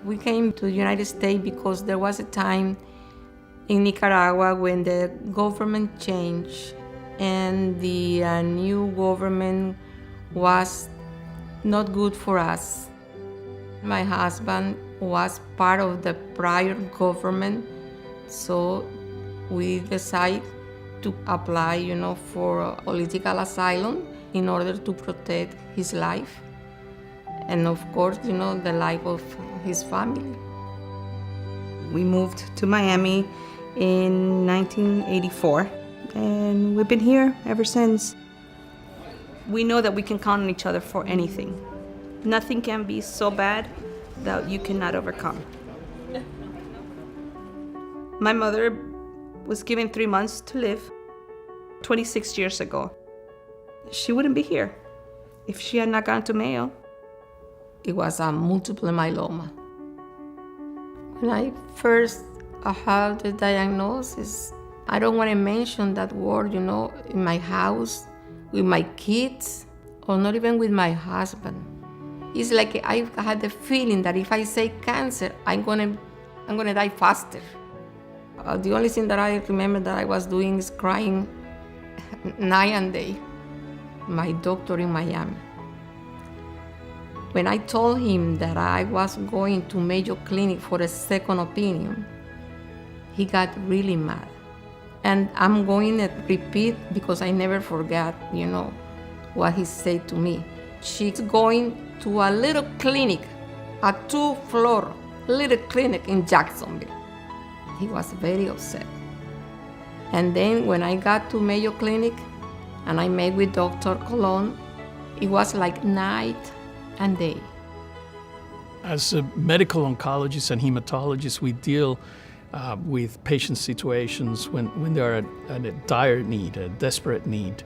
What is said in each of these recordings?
We came to the United States because there was a time in Nicaragua when the government changed and the new government was not good for us. My husband was part of the prior government, so we decided to apply, for political asylum in order to protect his life and, of course, the life of his family. We moved to Miami in 1984, and we've been here ever since. We know that we can count on each other for anything. Nothing can be so bad that you cannot overcome. My mother was given 3 months to live 26 years ago. She wouldn't be here if she had not gone to Mayo. It was a multiple myeloma. When I first had the diagnosis, I don't want to mention that word, in my house, with my kids, or not even with my husband. It's like I had the feeling that if I say cancer, I'm gonna die faster. The only thing that I remember that I was doing is crying night and day. My doctor in Miami. When I told him that I was going to Mayo Clinic for a second opinion, he got really mad. And I'm going to repeat because I never forgot, what he said to me. She's going to a little clinic, a 2-floor little clinic in Jacksonville. He was very upset. And then when I got to Mayo Clinic and I met with Dr. Colon, it was like night and day. As a medical oncologist and hematologist, we deal with patient situations when they are at a dire need, a desperate need.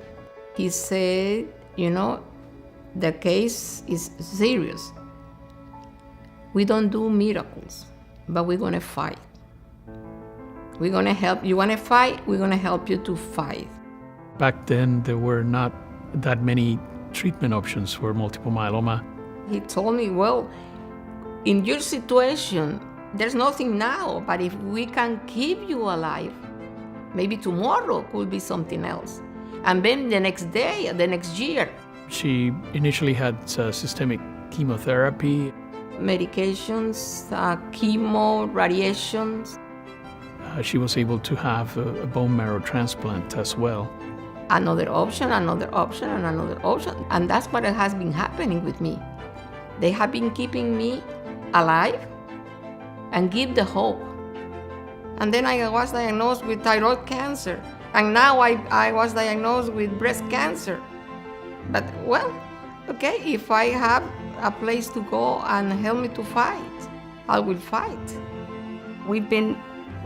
He said, the case is serious. We don't do miracles, but we're going to fight. We're going to help. You want to fight? We're going to help you to fight. Back then, there were not that many treatment options for multiple myeloma. He told me, well, in your situation, there's nothing now, but if we can keep you alive, maybe tomorrow could be something else. And then the next day, the next year. She initially had systemic chemotherapy. Medications, chemo, radiations. She was able to have a bone marrow transplant as well. Another option, and another option. And that's what has been happening with me. They have been keeping me alive and give the hope. And then I was diagnosed with thyroid cancer. And now I was diagnosed with breast cancer. But, well, okay, if I have a place to go and help me to fight, I will fight. We've been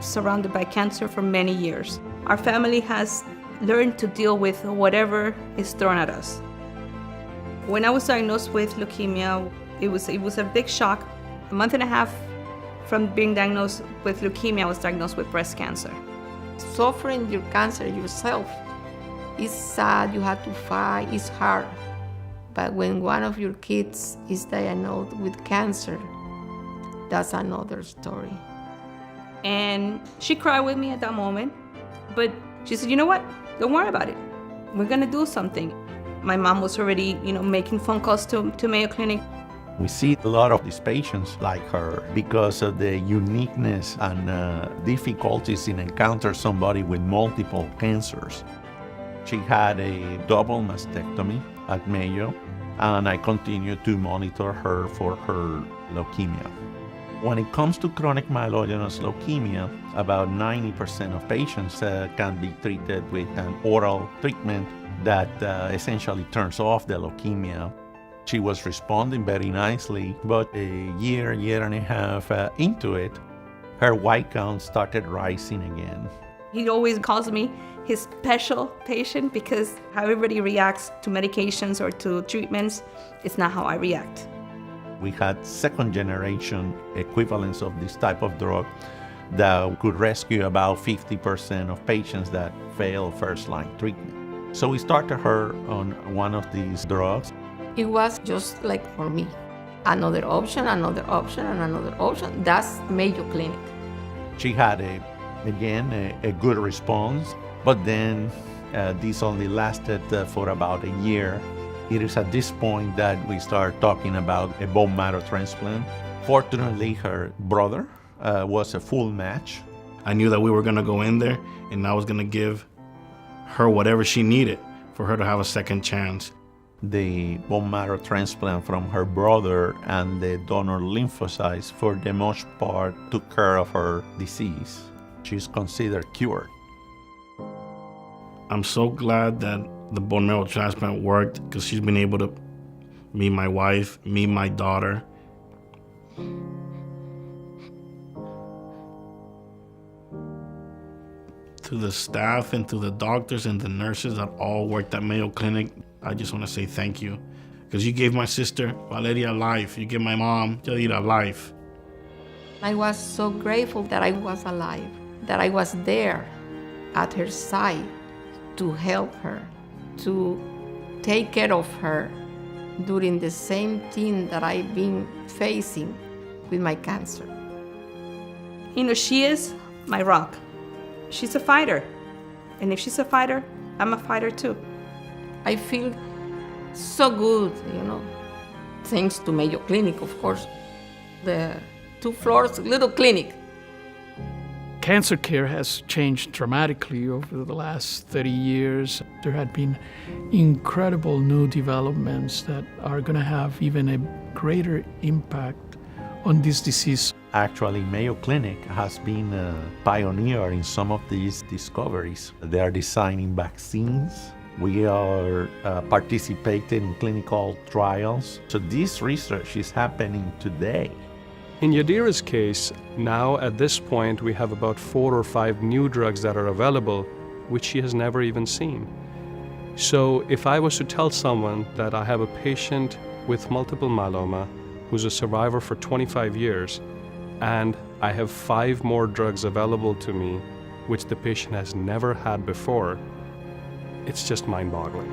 surrounded by cancer for many years. Our family has learned to deal with whatever is thrown at us. When I was diagnosed with leukemia, it was a big shock. A month and a half from being diagnosed with leukemia, I was diagnosed with breast cancer. Suffering your cancer yourself is sad, you have to fight, it's hard. But when one of your kids is diagnosed with cancer, that's another story. And she cried with me at that moment, but she said, you know what? Don't worry about it. We're gonna do something. My mom was already, making phone calls to Mayo Clinic. We see a lot of these patients like her because of the uniqueness and difficulties in encountering somebody with multiple cancers. She had a double mastectomy at Mayo, and I continue to monitor her for her leukemia. When it comes to chronic myelogenous leukemia, about 90% of patients can be treated with an oral treatment that essentially turns off the leukemia. She was responding very nicely, but a year and a half into it, her white count started rising again. He always calls me his special patient because how everybody reacts to medications or to treatments is not how I react. We had second generation equivalents of this type of drug that could rescue about 50% of patients that fail first-line treatment. So we started her on one of these drugs. It was just like for me. another option, another option, and another option. That's Mayo Clinic. She had, a good response, but then this only lasted for about a year. It is at this point that we start talking about a bone marrow transplant. Fortunately, her brother was a full match. I knew that we were going to go in there and I was going to give her whatever she needed for her to have a second chance. The bone marrow transplant from her brother and the donor lymphocytes, for the most part, took care of her disease. She's considered cured. I'm so glad that the bone marrow transplant worked because she's been able to meet my wife, meet my daughter. To the staff and to the doctors and the nurses that all worked at Mayo Clinic, I just want to say thank you. Because you gave my sister, Valeria, life. You gave my mom, Yadira, life. I was so grateful that I was alive, that I was there at her side to help her, to take care of her during the same thing that I've been facing with my cancer. You know, she is my rock. She's a fighter. And if she's a fighter, I'm a fighter too. I feel so good, thanks to Mayo Clinic, of course. The 2 floors, little clinic. Cancer care has changed dramatically over the last 30 years. There had been incredible new developments that are going to have even a greater impact on this disease. Actually, Mayo Clinic has been a pioneer in some of these discoveries. They are designing vaccines. We are participating in clinical trials. So this research is happening today. In Yadira's case, now at this point, we have about 4 or 5 new drugs that are available, which she has never even seen. So if I was to tell someone that I have a patient with multiple myeloma who's a survivor for 25 years, and I have 5 more drugs available to me, which the patient has never had before, it's just mind-boggling.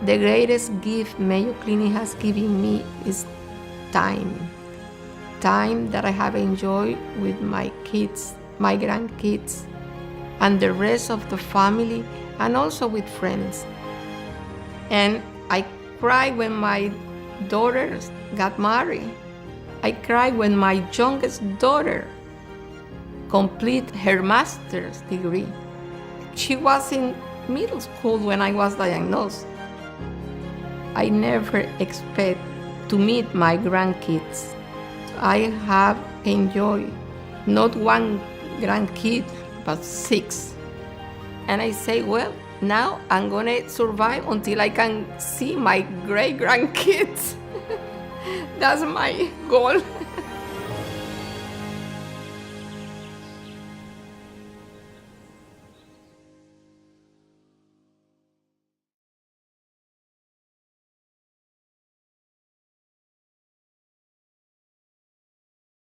The greatest gift Mayo Clinic has given me is time. Time that I have enjoyed with my kids, my grandkids, and the rest of the family, and also with friends. And I cried when my daughters got married. I cried when my youngest daughter completed her master's degree. She was in middle school when I was diagnosed. I never expect to meet my grandkids. I have enjoyed not 1 grandkid, but 6. And I say, well, now I'm gonna survive until I can see my great grandkids. That's my goal.